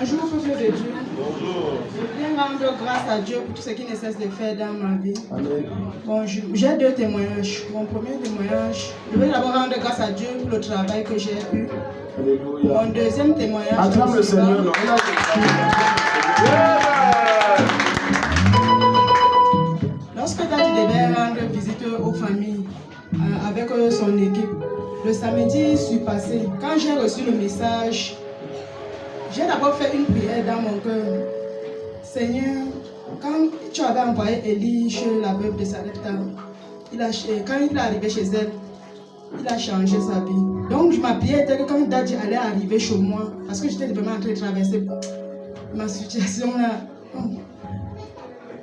Bonjour, peuple de Dieu. Bonjour. Je viens rendre grâce à Dieu pour tout ce qu'il ne cesse de faire dans ma vie. Amen. Bonjour. J'ai deux témoignages. Mon premier témoignage, je veux d'abord rendre grâce à Dieu pour le travail que j'ai eu. Alléluia. Mon deuxième témoignage. Acclame le Seigneur. Non, lorsque Daddy devait rendre visite aux familles avec son équipe, le samedi surpassé, quand j'ai reçu le message, j'ai d'abord fait une prière dans mon cœur. Seigneur, quand tu avais envoyé Élie chez la veuve de Sarepta, quand il est arrivé chez elle, il a changé sa vie. Donc ma prière était que quand Daddy allait arriver chez moi, parce que j'étais vraiment en train de traverser ma situation là.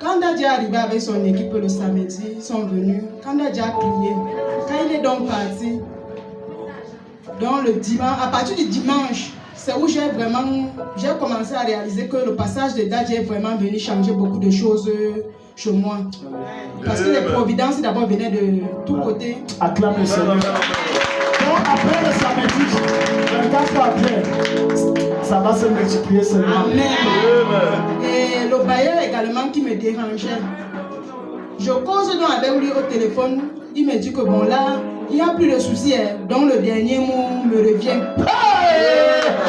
Quand Daddy est arrivé avec son équipe le samedi, ils sont venus. Quand Daddy a prié, quand il est donc parti, donc le dimanche, à partir du dimanche, c'est où j'ai commencé à réaliser que le passage de Daddy est vraiment venu changer beaucoup de choses chez moi. Parce que les providences d'abord venaient de tous côtés. Acclame le Seigneur. Donc après le samedi, 24 fois après, ça va se multiplier seulement. Amen. Et le bailleur également qui me dérangeait. Je cause donc avec lui au téléphone. Il me dit que bon là, il n'y a plus de soucis. Donc le dernier mot me revient. Hey!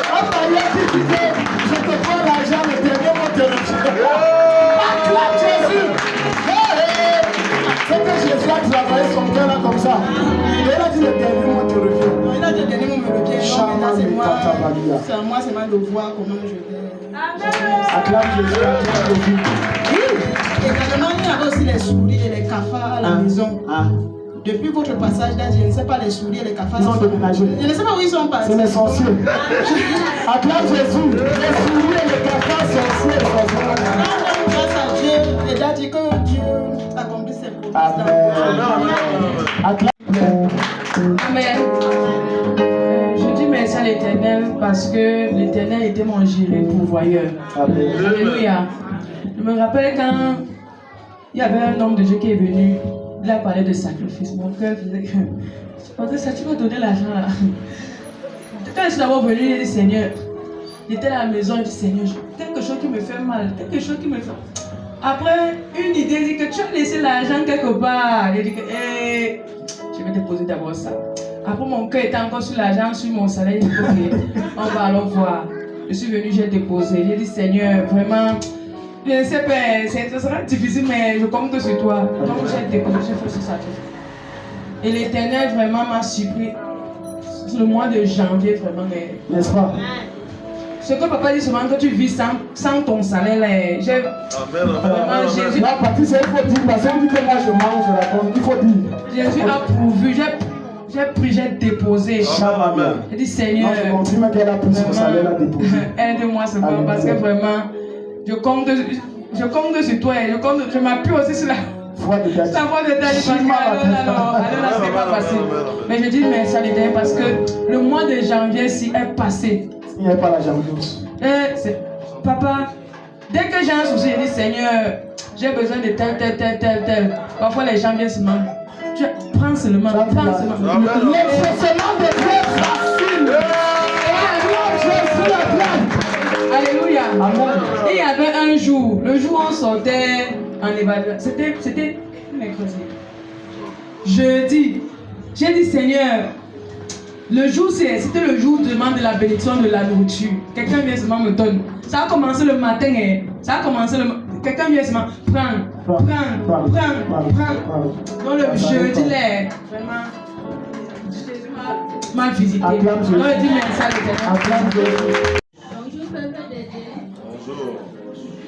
Un bailleur qui disait, je te prends l'argent, le dernier mot te revient. Acclame Jésus. Hey! C'est que Jésus a travaillé son cœur là comme ça. Et il a dit le dernier mot te revient. Non, il a dit le dernier mot me revient. Donc maintenant c'est à moi seulement de voir comment je vais. Acclame Jésus, acclame Jésus. Également, il y avait aussi les souris et les cafards à la maison. Depuis votre passage là, je ne sais pas les souris et les cafards. Ils ont déménagé. Je ne sais pas où ils sont passés. C'est les sorciers. Acclame Jésus. Les souris et les cafards sorciers. Grâce à Dieu, et Daddy que Dieu accomplit ses promesses. Amen. Amen. Je dis merci à l'Éternel parce que l'Éternel était mon gilet pourvoyeur. Amen. Alléluia. Je me rappelle quand il y avait un homme de Dieu qui est venu, il a parlé de sacrifice. Mon cœur faisait que ça, tu vas donner l'argent là. Quand je suis d'abord venu, il a dit Seigneur, il était à la maison, il dit Seigneur, quelque chose qui me fait mal, quelque chose qui me fait. Après, une idée dit que tu as laissé l'argent quelque part. Il dit que je vais déposer d'abord ça. Après, mon cœur était encore sur l'argent, sur mon salaire. Il dit ok, on va alors voir. Je suis venu, j'ai déposé. J'ai dit Seigneur, vraiment. Je ne sais pas, ce sera difficile, mais je compte sur toi. Donc j'ai déposé, j'ai fait ce sacrifice. Et l'Éternel vraiment m'a surpris. Le mois de janvier, vraiment. N'est-ce pas? Ce que papa dit souvent, que tu vis sans ton salaire, j'ai vraiment Jésus. La partie, c'est il faut dire, parce que dit que moi je mange, je raconte, il faut dire. Jésus a pourvu, j'ai pris, j'ai déposé. J'ai dit Seigneur, je confirme qu'elle a pris son salaire à déposer. aide-moi seulement, parce que vraiment. Je compte sur toi et je m'appuie aussi sur la voix de Daddy. Parce que alors là, c'est pas facile. Mais je dis merci à l'Éternel parce que le mois de janvier si est passé. Il n'y a pas la janvier. Papa, dès que j'ai un souci, je dis Seigneur, j'ai besoin de tel. Parfois les gens viennent seulement. Prends seulement. L'exaucement de Dieu est facile. Alléluia. Amen. Et il y avait un jour, le jour où on sortait en évaluation, c'était mercredi. Jeudi, j'ai dit Seigneur, le jour c'était le jour de demande de la bénédiction de la nourriture. Quelqu'un vient seulement me donne. Ça a commencé le matin, quelqu'un vient seulement prends. Donc le jeudi, vraiment, Jésus m'a visité. Donc je dis merci à l'Éternel. Bonjour, peuple de Dieu. Bonjour.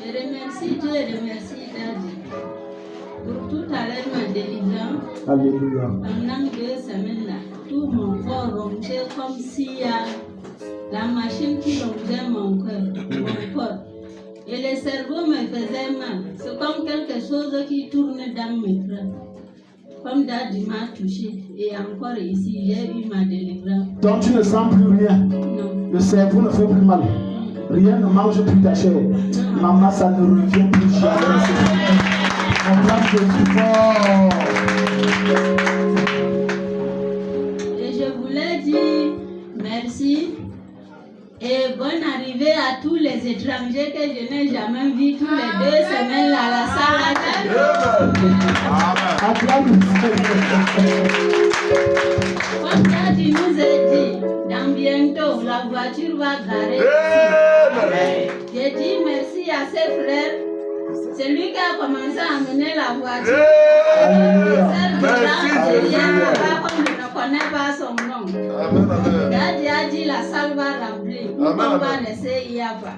Je remercie Dieu et remercie Daddy pour tout à l'heure ma délivrance. Alléluia. Pendant 2 semaines là, tout mon corps rongeait comme s'il y a la machine qui rongeait mon corps. Et le cerveau me faisait mal. C'est comme quelque chose qui tourne dans mes bras. Comme Daddy m'a touché. Et encore ici, j'ai eu ma délivrance. Donc tu ne sens plus rien? Non. Le cerveau ne fait plus mal? Rien ne mange plus ta chair. Maman, ça ne revient plus jamais. On place Jésus fort. Et je voulais dire merci Et bonne arrivée à tous les étrangers que je n'ai jamais vus tous les 2 semaines à la salle. Comme ça, tu nous as dit, dans bientôt, la voiture va garer. J'ai dit merci à ses frères. C'est lui qui a commencé à amener la voiture. Celle de là, comme je ne connais pas son nom. Daddy a dit la salle va remplir. On va laisser Yaba.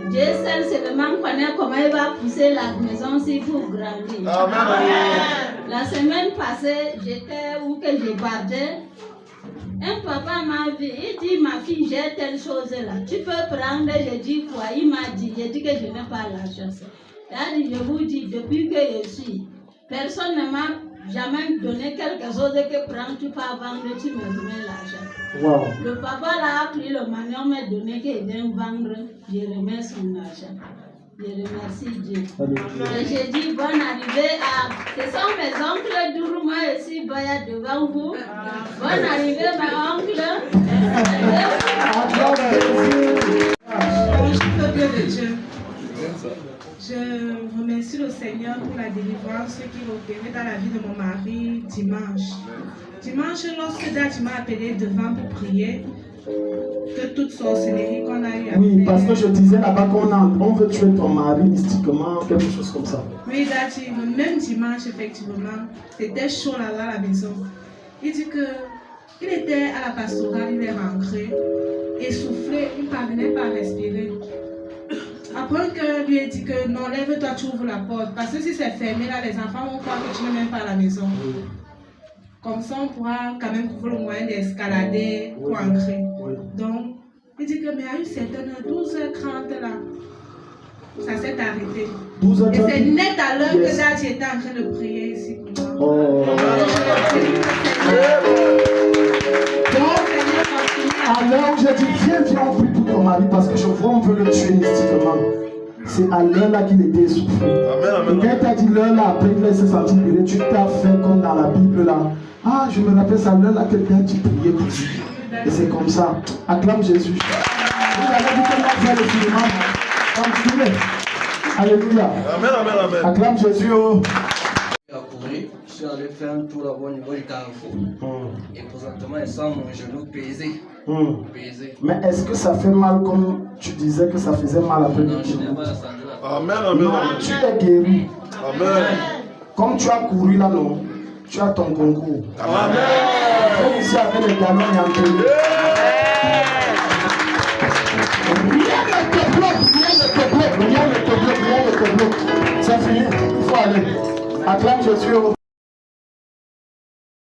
Dieu seul seulement connaît comment il va pousser la maison si pour grandir. La semaine passée, j'étais où que je partais. Un papa m'a vu, il dit ma fille j'ai telle chose là. Tu peux prendre, j'ai dit quoi? Il m'a dit, j'ai dit que je n'ai pas l'argent. Daddy, je vous dis, depuis que je suis, personne ne m'a jamais donné quelque chose que prends, tu peux vendre, tu me remets l'argent. Wow. Le papa là a pris le manion, m'a donné qu'il vient vendre, je remets son argent. Je remercie Dieu. Et j'ai dit bonne arrivée à. Ce sont mes oncles Dourouma et Sibaya devant vous. Bonne arrivée, ma oncle. Bonjour, le Dieu de Dieu. Je remercie le Seigneur pour la délivrance qu'il a opérée dans la vie de mon mari dimanche. Dimanche, lorsque Dad m'a appelé devant pour prier, que toute sorcellerie qu'on a eu à faire. Oui, parce que je disais là-bas qu'on veut tuer ton mari mystiquement, quelque chose comme ça. Oui, Dad, le même dimanche, effectivement, c'était chaud là à la maison. Il dit qu'il était à la pastorale, il est rentré, essoufflé, il ne parvenait pas à respirer. Après que lui a dit que non, lève-toi, tu ouvres la porte. Parce que si c'est fermé, là, les enfants vont croire que tu n'es même pas à la maison. Oui. Comme ça, on pourra quand même trouver le moyen d'escalader pour entrer. Oui. Donc, il dit que, mais à une certaine heure, 12h30 là, ça s'est arrêté. 12h30. Et c'est net à l'heure que Dad était en train de prier ici pour moi. Oh. À l'heure où j'ai dit, viens, on prie pour ton mari parce que je vois on veut le tuer mystiquement. C'est à l'heure là qu'il était essoufflé. Et quand tu as dit l'heure là, après il s'est senti libéré, tu t'as fait comme dans la Bible là. Ah, je me rappelle, c'est à l'heure là que tu priais pour lui. Et c'est comme ça. Acclame Jésus. Vous avez dit comment faire le cinéma. Continuez. Alléluia. Amen, amen, amen. Acclame Jésus. Oh. Je suis allé faire un tour là-bas au niveau du carrefour. Et présentement, je sens mon genou pesé. Pesé. Mais est-ce que ça fait mal comme tu disais que ça faisait mal après? Non, je n'ai pas la santé là. Amen, amen, amen. Tu es guéri. Amen. Comme tu as couru là, non? Tu as ton concours. Amen. Viens ici avec les galons et en tenue. Rien ne te bloque, rien ne te bloque, rien ne te bloque, rien ne te bloque. C'est fini, il faut aller. Acclame Jésus.